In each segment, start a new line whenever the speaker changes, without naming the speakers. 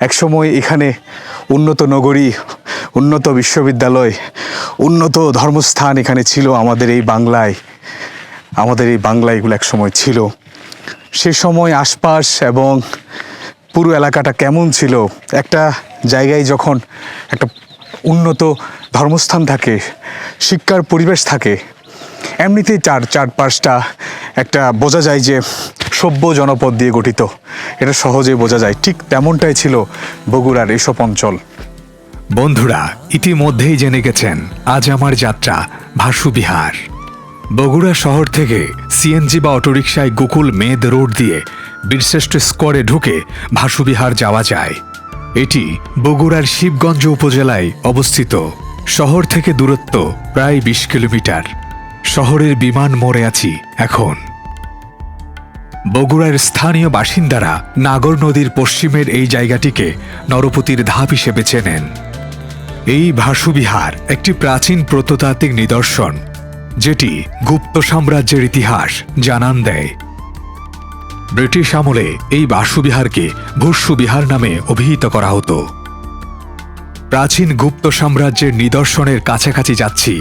একসময় এখানে উন্নত নগরী, উন্নত বিশ্ববিদ্যালয়, উন্নত ধর্মস্থান এখানে ছিল আমাদের এই বাংলায়। আমাদের এই বাংলায় এগুলো একসময় ছিল। সে সময় আশপাশ এবং পুরো এলাকাটা কেমন ছিল, একটা জায়গায় যখন একটা উন্নত ধর্মস্থান থাকে, শিক্ষার পরিবেশ থাকে, এমনিতেই চারপাশটা একটা বোঝা যায় যে সভ্য জনপদ দিয়ে গঠিত, এটা সহজেই বোঝা যায়। ঠিক তেমনটাই ছিল বগুড়ার এইসব অঞ্চল।
বন্ধুরা, ইতিমধ্যেই জেনে গেছেন আজ আমার যাত্রা ভাসুবিহার। বগুড়া শহর থেকে সিএনজি বা অটোরিকশায় গোকুল মেদ রোড দিয়ে বীরশ্রেষ্ঠ স্কোয়ারে ঢুকে ভাসুবিহার যাওয়া যায়। এটি বগুড়ার শিবগঞ্জ উপজেলায় অবস্থিত। শহর থেকে দূরত্ব প্রায় ২০ কিলোমিটার। শহরের বিমান মোড়ে আছি এখন। বগুড়ার স্থানীয় বাসিন্দারা নাগর নদীর পশ্চিমের এই জায়গাটিকে নরপতির ধাপ হিসেবে চেনেন। এই ভাসুবিহার একটি প্রাচীন প্রত্নতাত্ত্বিক নিদর্শন, যেটি গুপ্ত সাম্রাজ্যের ইতিহাস জানান দেয়। ব্রিটিশ আমলে এই ভাসুবিহারকে ভূস্যবিহার নামে অভিহিত করা হতো। প্রাচীন গুপ্ত সাম্রাজ্যের নিদর্শনের কাছাকাছি যাচ্ছি।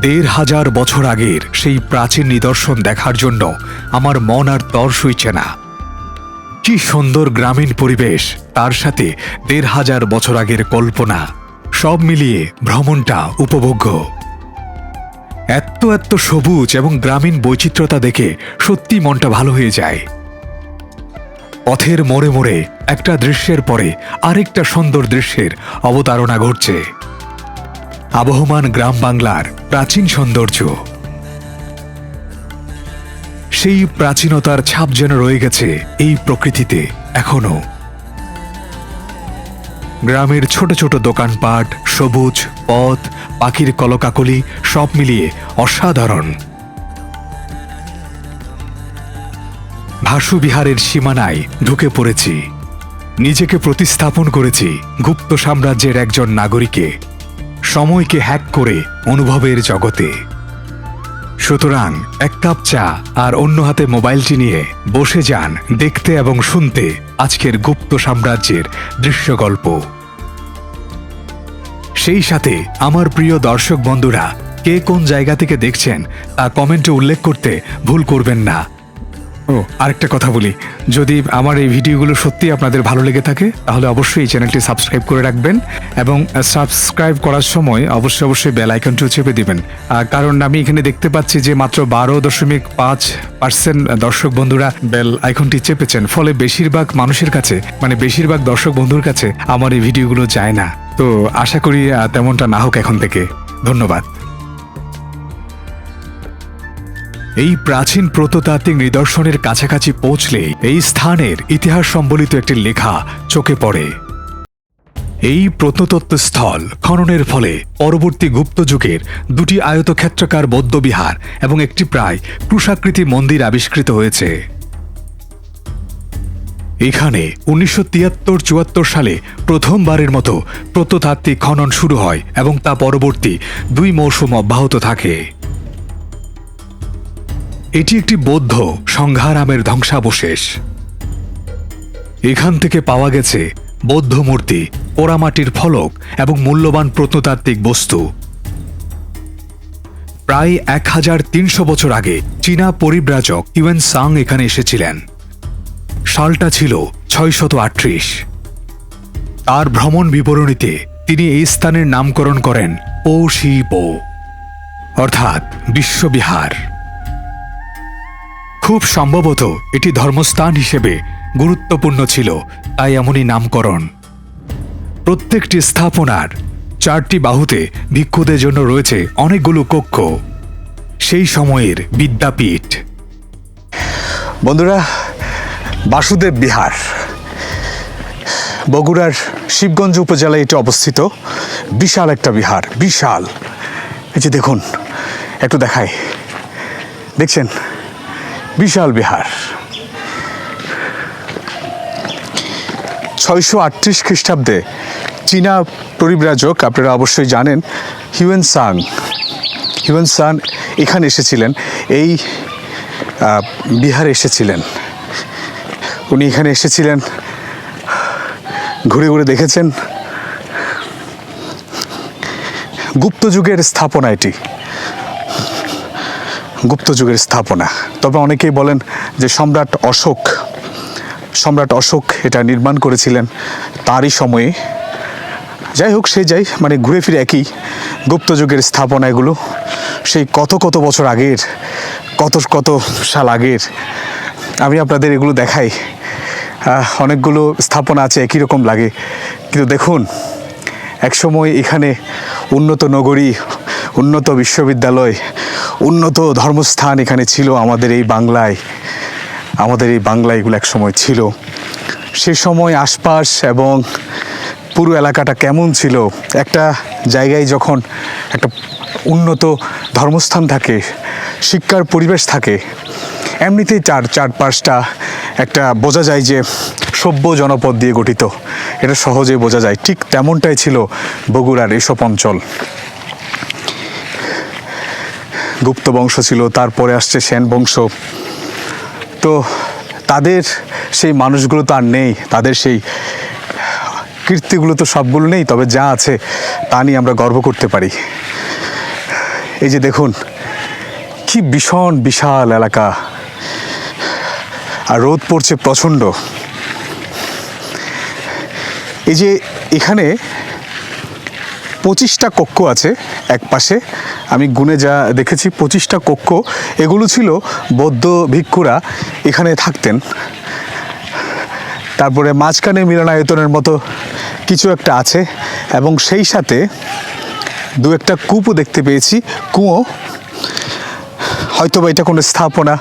১৫০০ বছর আগের সেই প্রাচীন নিদর্শন দেখার জন্য আমার মন আর তর সইছে না। কি সুন্দর গ্রামীণ পরিবেশ, তার সাথে ১৫০০ বছর আগের কল্পনা, সব মিলিয়ে ভ্রমণটা উপভোগ্য। এত সবুজ এবং গ্রামীণ বৈচিত্র্যতা দেখে সত্যি মনটা ভালো হয়ে যায়। পথের মোড়ে মোড়ে একটা দৃশ্যের পরে আরেকটা সুন্দর দৃশ্যের অবতারণা ঘটছে। আবহমান গ্রাম বাংলার প্রাচীন সৌন্দর্য, সেই প্রাচীনতার ছাপ যেন রয়ে গেছে এই প্রকৃতিতে এখনো। গ্রামের ছোট ছোট দোকানপাট, সবুজ পথ, পাখির কলকাকলি, সব মিলিয়ে অসাধারণ। ভাসুবিহারের সীমানায় ঢুকে পড়েছি। নিজেকে প্রতিস্থাপন করেছি গুপ্ত সাম্রাজ্যের একজন নাগরিকে, সময়কে হ্যাক করে অনুভবের জগতে। সুতরাং এক কাপ চা আর অন্য হাতে মোবাইলটি নিয়ে বসে যান দেখতে এবং শুনতে আজকের গুপ্ত সাম্রাজ্যের দৃশ্যগল্প। সেই সাথে আমার প্রিয় দর্শক বন্ধুরা, কে কোন জায়গা থেকে দেখছেন তা কমেন্টে উল্লেখ করতে ভুল করবেন না। আরেকটা কথা বলি, যদি আমার এই ভিডিওগুলো সত্যি আপনাদের ভালো লেগে থাকে তাহলে অবশ্যই এই চ্যানেলটি সাবস্ক্রাইব করে রাখবেন এবং সাবস্ক্রাইব করার সময় অবশ্যই বেল আইকনটিও চেপে দিবেন। কারণ আমি এখানে দেখতে পাচ্ছি যে মাত্র 12.5% দর্শক বন্ধুরা বেল আইকনটি চেপেছেন, ফলে বেশিরভাগ মানুষের কাছে, মানে বেশিরভাগ দর্শক বন্ধুর কাছে আমার এই ভিডিওগুলো যায় না। তো আশা করি তেমনটা না হোক এখন থেকে। ধন্যবাদ। এই প্রাচীন প্রত্নতাত্ত্বিক নিদর্শনের কাছাকাছি পৌঁছলে এই স্থানের ইতিহাস সম্বলিত একটি লেখা চোখে পড়ে। এই প্রত্নতত্ত্বস্থল খননের ফলে পরবর্তী গুপ্ত যুগের ২টি আয়তক্ষেত্রাকার বৌদ্ধবিহার এবং একটি প্রায় ক্রুশাকৃতি মন্দির আবিষ্কৃত হয়েছে। এখানে ১৯৭৩-৭৪ সালে প্রথমবারের মতো প্রত্নতাত্ত্বিক খনন শুরু হয় এবং তা পরবর্তী ২ মৌসুম অব্যাহত থাকে। এটি একটি বৌদ্ধ সংঘারামের ধ্বংসাবশেষ। এখান থেকে পাওয়া গেছে বৌদ্ধ মূর্তি, পোড়ামাটির ফলক এবং মূল্যবান প্রত্নতাত্ত্বিক বস্তু। প্রায় ১৩০০ বছর আগে চীনা পরিব্রাজক হিউয়েন সাং এখানে এসেছিলেন। সালটা ছিল ৬৩৮। তার ভ্রমণ বিবরণীতে তিনি এই স্থানের নামকরণ করেন পো শি পো, অর্থাৎ বিশ্ববিহার। খুব সম্ভবত এটি ধর্মস্থান হিসেবে গুরুত্বপূর্ণ ছিল, তাই এমনই নামকরণ। প্রত্যেকটি স্থাপনার ৪টি বাহুতে ভিক্ষুদের জন্য রয়েছে অনেকগুলো কক্ষ, সেই সময়ের বিদ্যাপীঠ।
বন্ধুরা, বাসুদেব বিহার বগুড়ার শিবগঞ্জ উপজেলায় এটি অবস্থিত। বিশাল একটা বিহার, বিশাল। এই যে দেখুন, একটু দেখাই, দেখছেন? বিশাল বিহার। ৬৩৮ খ্রিস্টাব্দে চীনা পরিব্রাজক, আপনারা অবশ্যই জানেন, হিউয়েন সাং এখানে এসেছিলেন, এই বিহারে এসেছিলেন। উনি এখানে এসেছিলেন ঘুরে ঘুরে দেখেছেন। গুপ্ত যুগের স্থাপনা এটি, গুপ্ত যুগের স্থাপনা। তবে অনেকেই বলেন যে সম্রাট অশোক এটা নির্মাণ করেছিলেন তারই সময়ে। যাই হোক, সে যাই, মানে ঘুরে ফিরে একই গুপ্ত যুগের স্থাপনা এগুলো। সেই কত কত বছর আগের, কত কত সাল আগের। আমি আপনাদের এগুলো দেখাই। অনেকগুলো স্থাপনা আছে, একই রকম লাগে, কিন্তু দেখুন একসময় এখানে উন্নত নগরী, উন্নত বিশ্ববিদ্যালয়, উন্নত ধর্মস্থান এখানে ছিল আমাদের এই বাংলায়। আমাদের এই বাংলায় এগুলো একসময় ছিল। সে সময় আশপাশ এবং পুরো এলাকাটা কেমন ছিল। একটা জায়গায় যখন একটা উন্নত ধর্মস্থান থাকে, শিক্ষার পরিবেশ থাকে, এমনিতেই চারপাশটা একটা বোঝা যায় যে সভ্য জনপদ দিয়ে গঠিত। এটা সহজেই বোঝা যায়। ঠিক তেমনটাই ছিল বগুড়ার এসব অঞ্চল। গুপ্ত বংশ ছিল, তারপরে আসছে সেন বংশ। তো তাদের সেই মানুষগুলো তো আর নেই, তাদের সেই কীর্তিগুলো তো সবগুলো নেই, তবে যা আছে তা নিয়ে আমরা গর্ব করতে পারি। এই যে দেখুন কি ভীষণ বিশাল এলাকা, আর রোদ পড়ছে প্রচণ্ড। এই যে এখানে 25টা কক্ষ আছে এক পাশে, আমি গুনে যা দেখেছি 25টা কক্ষ। এগুলো ছিল বৌদ্ধ ভিক্ষুরা এখানে থাকতেন। তারপরে মাঝখানে মিলনায়তনের মতো কিছু একটা আছে, এবং সেই সাথে দু একটা কূপও দেখতে পেয়েছি, কুয়ো। হয়তো বা এটা কোনো স্থাপনা।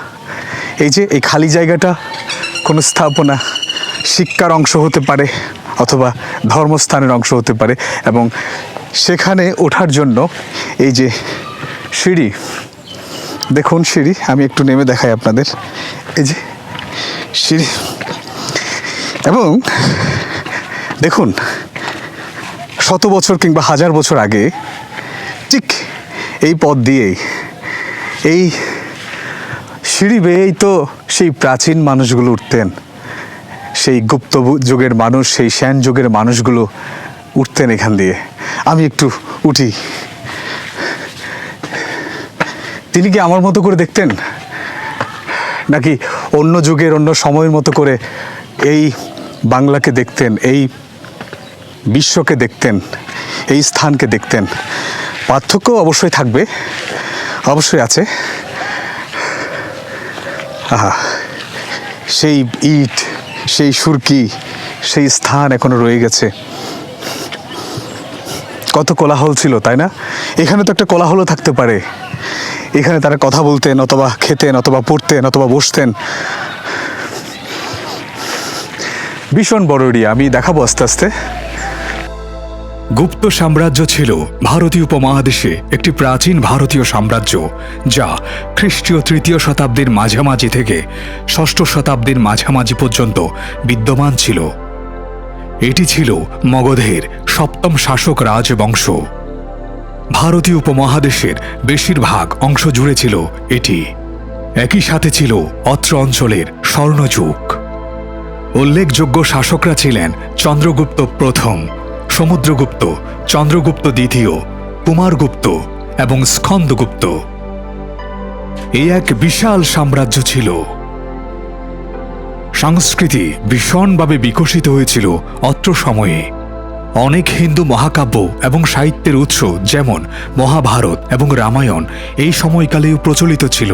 এই যে এই খালি জায়গাটা কোনো স্থাপনা, শিক্ষার অংশ হতে পারে অথবা ধর্মস্থানের অংশ হতে পারে। এবং সেখানে ওঠার জন্য এই যে সিঁড়ি, দেখুন সিঁড়ি, আমি একটু নেমে দেখাই আপনাদের। এই যে সিঁড়ি, এবং দেখুন শত বছর কিংবা হাজার বছর আগে ঠিক এই পথ দিয়েই, এই সিঁড়ি বেয়েই তো সেই প্রাচীন মানুষগুলো উঠতেন। সেই গুপ্ত যুগের মানুষ, সেই সেন যুগের মানুষগুলো উঠতেন এখান দিয়ে। আমি একটু উঠি। তিনি কি আমার মতো করে দেখতেন, নাকি অন্য যুগের অন্য সময়ের মতো করে এই বাংলাকে দেখতেন, এই বিশ্বকে দেখতেন, এই স্থানকে দেখতেন? পার্থক্য অবশ্যই থাকবে, অবশ্যই আছে। আহা, সেই ইট, সেই সুরকি, সেই স্থান এখনো রয়ে গেছে। কত কোলাহল ছিল, তাই না? এখানে তো একটা কোলাহলও থাকতে পারে। এখানে তারা কথা বলতেন, অথবা খেতেন, অথবা পড়তেন, অথবা বসতেন। ভীষণ বড় এরিয়া, আমি দেখাবো আস্তে আস্তে।
গুপ্ত সাম্রাজ্য ছিল ভারতীয় উপমহাদেশে একটি প্রাচীন ভারতীয় সাম্রাজ্য, যা খ্রিস্টীয় 3য় শতাব্দীর মাঝামাঝি থেকে 6ষ্ঠ শতাব্দীর মাঝামাঝি পর্যন্ত বিদ্যমান ছিল। এটি ছিল মগধের 7ম শাসক রাজবংশ। ভারতীয় উপমহাদেশের বেশিরভাগ অংশ জুড়ে ছিল এটি। একই সাথে ছিল অত্র অঞ্চলের স্বর্ণযুগ। উল্লেখযোগ্য শাসকরা ছিলেন চন্দ্রগুপ্ত প্রথম, সমুদ্রগুপ্ত, চন্দ্রগুপ্ত দ্বিতীয়, কুমারগুপ্ত এবং স্কন্দগুপ্ত। এই এক বিশাল সাম্রাজ্য ছিল। সংস্কৃতি ভীষণভাবে বিকশিত হয়েছিল অত্র সময়ে। অনেক হিন্দু মহাকাব্য এবং সাহিত্যের উৎস যেমন মহাভারত এবং রামায়ণ এই সময়কালেও প্রচলিত ছিল।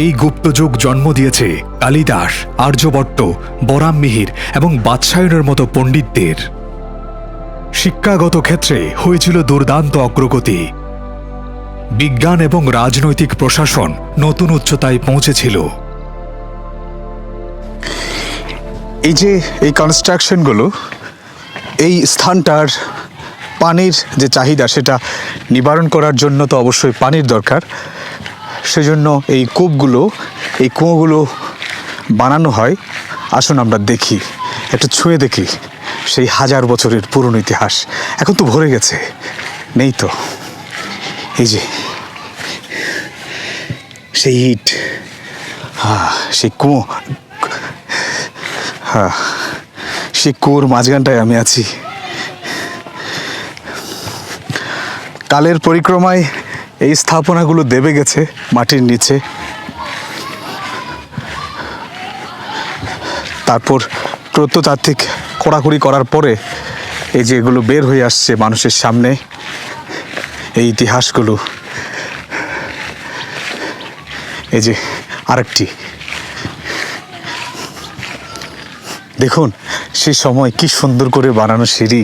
এই গুপ্তযুগ জন্ম দিয়েছে কালিদাস, আর্যভট্ট, বরাহমিহির এবং বাৎসায়নের মতো পণ্ডিতদের। শিক্ষাগত ক্ষেত্রে হয়েছিল দুর্দান্ত অগ্রগতি। বিজ্ঞান এবং রাজনৈতিক প্রশাসন নতুন উচ্চতায় পৌঁছেছিল।
এই যে এই কনস্ট্রাকশনগুলো, এই স্থানটার পানির যে চাহিদা সেটা নিবারণ করার জন্য তো অবশ্যই পানির দরকার। সেজন্য এই কূপগুলো, এই কুয়োগুলো বানানো হয়। আসুন আমরা দেখি, একটু ছুঁয়ে দেখি সেই হাজার বছরের পুরনো ইতিহাস। এখন তো ভরে গেছে, নেই তো। এই যে সেই ইট, সেই কুয়ো, হ্যাঁ, সে কুয়োর মাঝখানটায় আমি আছি। কালের পরিক্রমায় এই স্থাপনাগুলো দেবে গেছে মাটির নিচে, তারপর প্রত্নতাত্ত্বিক খোঁড়াখুড়ি করার পরে এই যে এগুলো বের হয়ে আসছে মানুষের সামনে, এই ইতিহাসগুলো। এই যে আরেকটি, দেখুন সে সময় কি সুন্দর করে বানানো সিঁড়ি,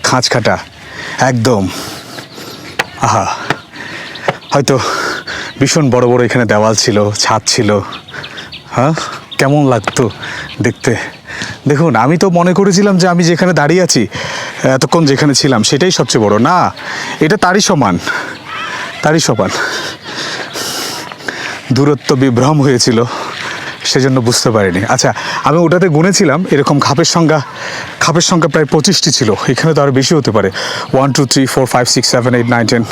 খাঁজ কাটা একদম। আহা, হয়তো ভীষণ বড় বড় এখানে দেওয়াল ছিল, ছাদ ছিল। হ্যাঁ, কেমন লাগতো দেখতে। দেখুন, আমি তো মনে করেছিলাম যে আমি যেখানে দাঁড়িয়ে আছি এতক্ষণ যেখানে ছিলাম সেটাই সবচেয়ে বড়। না, এটা তারই সমান, তারই সমান। দূরত্ব বিভ্রম হয়েছিল, সেজন্য বুঝতে পারিনি। আচ্ছা, আমি ওটাতে গুনেছিলাম এরকম খাপের সংখ্যা প্রায় 25টি ছিল। এখানে তো আরও বেশি হতে পারে। 1 2 3 4 5 6 7 8 9 10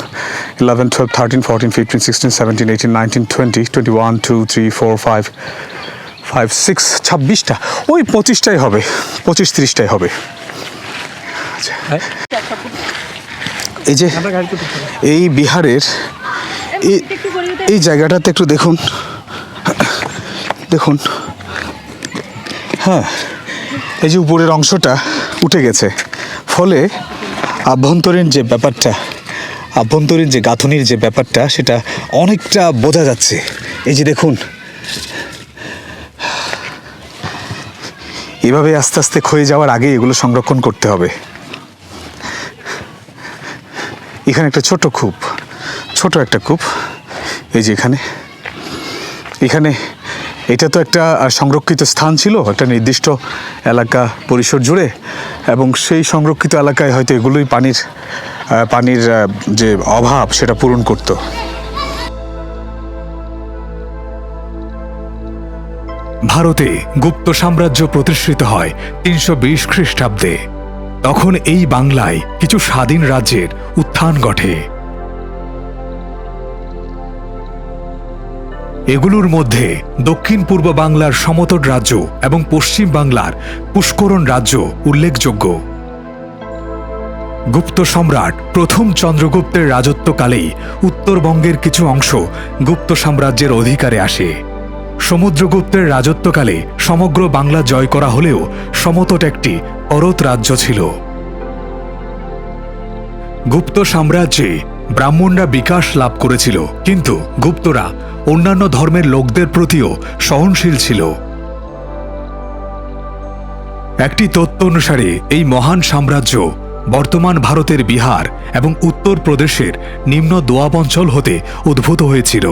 11 12 13 14 15 16 17 18 19 20 21 2 3 4 5 5 6 26টা, ওই 25টাই হবে, 25-30টাই হবে। আচ্ছা, এই যে এই বিহারের এই জায়গাটাতে একটু দেখুন, দেখুন। হ্যাঁ, এই যে উপরের অংশটা উঠে গেছে, ফলে আভ্যন্তরীণ যে ব্যাপারটা, আভ্যন্তরীণ যে গাঁথনির যে ব্যাপারটা, সেটা অনেকটা বোঝা যাচ্ছে। এই যে দেখুন, এভাবে আস্তে আস্তে ক্ষয়ে যাওয়ার আগে এগুলো সংরক্ষণ করতে হবে। এখানে একটা ছোট একটা কূপ, এই যে এখানে এটা তো একটা সংরক্ষিত স্থান ছিল, একটা নির্দিষ্ট এলাকা পরিসর জুড়ে, এবং সেই সংরক্ষিত এলাকায় হয়তো এগুলোই পানির যে অভাব সেটা পূরণ করত।
ভারতে গুপ্ত সাম্রাজ্য প্রতিষ্ঠিত হয় 320 খ্রিস্টাব্দে। তখন এই বাংলায় কিছু স্বাধীন রাজ্যের উত্থান ঘটে। এগুলোর মধ্যে দক্ষিণ পূর্ব বাংলার সমতট রাজ্য এবং পশ্চিম বাংলার পুষ্করণ রাজ্য উল্লেখযোগ্য। গুপ্ত সম্রাট প্রথম চন্দ্রগুপ্তের রাজত্বকালেই উত্তরবঙ্গের কিছু অংশ গুপ্ত সাম্রাজ্যের অধিকারে আসে। সমুদ্রগুপ্তের রাজত্বকালে সমগ্র বাংলা জয় করা হলেও সমতট একটি পরত রাজ্য ছিল। গুপ্ত সাম্রাজ্যে ব্রাহ্মণরা বিকাশ লাভ করেছিল, কিন্তু গুপ্তরা অন্যান্য ধর্মের লোকদের প্রতিও সহনশীল ছিল। একটি তত্ত্ব অনুসারে এই মহান সাম্রাজ্য বর্তমান ভারতের বিহার এবং উত্তর প্রদেশের নিম্ন দোয়াব অঞ্চল হতে উদ্ভূত হয়েছিল,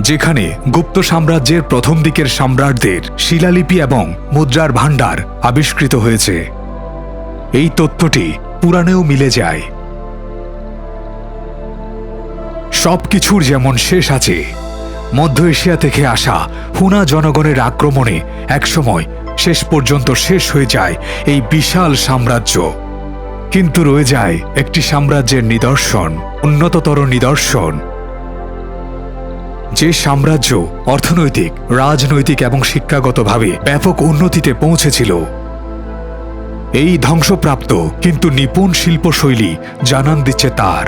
যেখানে গুপ্ত সাম্রাজ্যের প্রথম দিকের সম্রাটদের শিলালিপি এবং মুদ্রার ভাণ্ডার আবিষ্কৃত হয়েছে। এই তথ্যটি পুরাণেও মিলে যায়। সবকিছুর যেমন শেষ আছে, মধ্য এশিয়া থেকে আসা হুনা জনগণের আক্রমণে একসময় শেষ পর্যন্ত শেষ হয়ে যায় এই বিশাল সাম্রাজ্য। কিন্তু রয়ে যায় একটি সাম্রাজ্যের নিদর্শন, উন্নততর নিদর্শন, যে সাম্রাজ্য অর্থনৈতিক, রাজনৈতিক এবং শিক্ষাগতভাবে ব্যাপক উন্নতিতে পৌঁছেছিল। এই ধ্বংসপ্রাপ্ত কিন্তু নিপুণ শিল্পশৈলী জানান দিচ্ছে তার।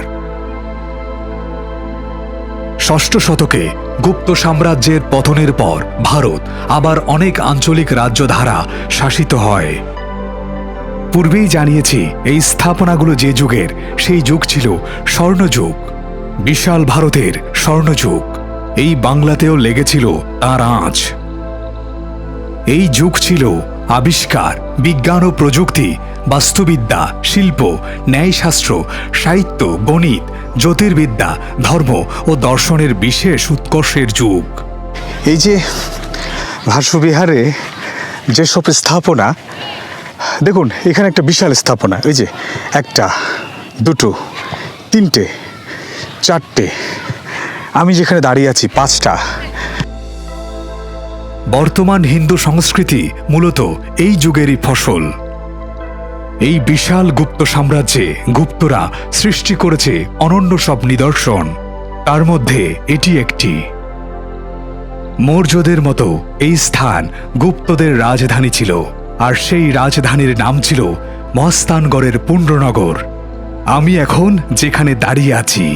ষষ্ঠ শতকে গুপ্ত সাম্রাজ্যের পতনের পর ভারত আবার অনেক আঞ্চলিক রাজ্য দ্বারা শাসিত হয়। পূর্বেই জানিয়েছি এই স্থাপনাগুলো যে যুগের, সেই যুগ ছিল স্বর্ণযুগ, বিশাল ভারতের স্বর্ণযুগ। এই বাংলাতেও লেগেছিল তার আঁচ। এই যুগ ছিল আবিষ্কার, বিজ্ঞান ও প্রযুক্তি, বাস্তুবিদ্যা, শিল্প, ন্যায়শাস্ত্র, সাহিত্য, গণিত, জ্যোতির্বিদ্যা, ধর্ম ও দর্শনের বিশেষ উৎকর্ষের যুগ।
এই যে ভাসুবিহারে যেসব স্থাপনা, দেখুন এখানে একটা বিশাল স্থাপনা, এই যে 1টা 2টো 3টে 4টে, আমি যেখানে দাঁড়িয়ে আছি 5টা।
বর্তমান হিন্দু সংস্কৃতি মূলত এই যুগেরই ফসল। এই বিশাল গুপ্ত সাম্রাজ্যে গুপ্তরা সৃষ্টি করেছে অনন্য সব নিদর্শন, তার মধ্যে এটি একটি। মৌর্যদের মতো এই স্থান গুপ্তদের রাজধানী ছিল, আর সেই রাজধানীর নাম ছিল মস্তানগড়ের পুণ্ড্রনগর। আমি এখন যেখানে দাঁড়িয়ে আছি